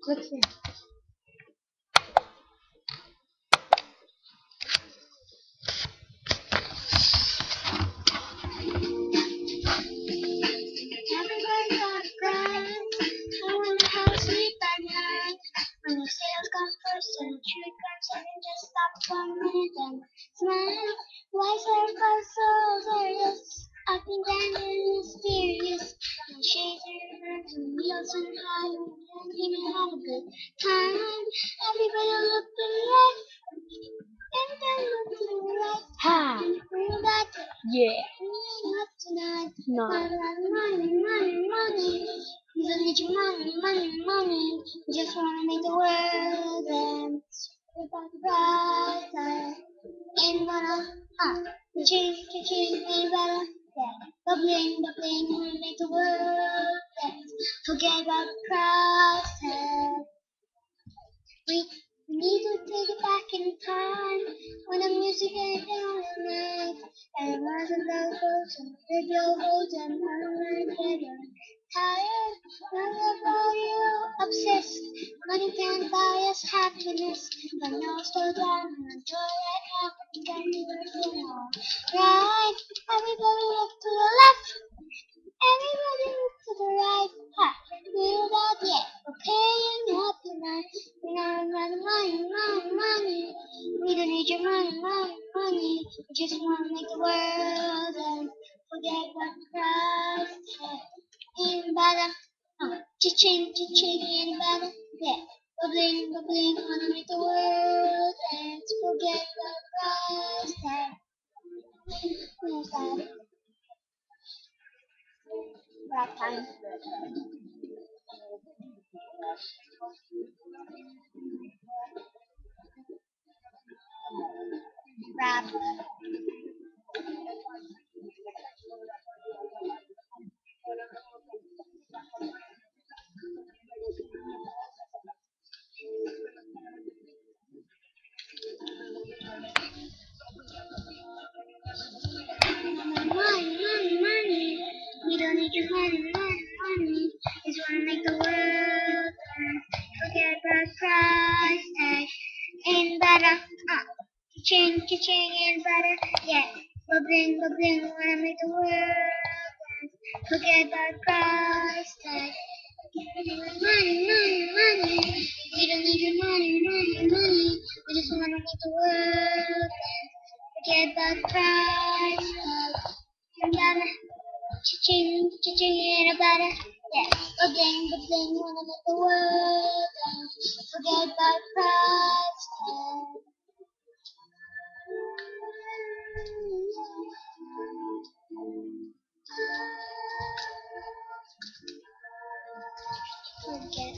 What's here? Everybody got a grand. I wonder how to sleep at night. When your sales come first and the truth comes second, just stop for a minute and smile. Why is everybody so serious? Up and down and mysterious. And shades are hands and wheels and high and even have a good time. Everybody look to the left. Everybody look to the right. Ha! And bring back the Yeah. up tonight. No. Money, money, money. You don't need your money, money, money. You just wanna make the world dance. Without the bright side. Ain't gonna, change, ain't better. Yeah. Bubbling, wanna make the world dance. Forget about the process. We need to take it back in time when the music ain't down at night. And once the love goes and the radio holds and all night together. Tired, not about you, obsessed. Money can't buy us happiness, but now slow down and enjoy right now. You can't do it all. Right, everybody look to the left. Everybody look to the right. Ha, we're out yet. We're paying up tonight. We don't have money. We don't need your money. We just want to make the world and forget what Christ said. Ain't better. Cha-ching, ain't better. Yeah. Bubbling, wanna make the world dance. Forget what Christ said. Where's that? Rap time. Rap. Money. We don't need your money. Just wanna make the world dance. Forget about price tag. Ain't better. Cha-ching, ain't better. Yeah. Bubbling, wanna make the world dance. Forget about price tag. Money. We don't need your money. We just wanna make the world dance. Forget about price tag. Ain't better. Cha-ching, ain't better. Yeah. Bubbling, wanna make the world dance. Forget about price tag. Forget.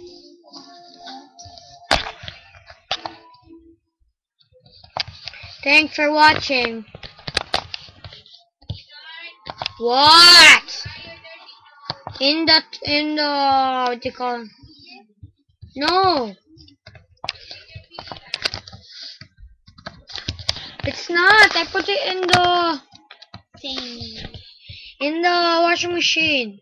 Thanks for watching. What? In the what do you call it? No, it's not. I put it in the Thing. washing machine.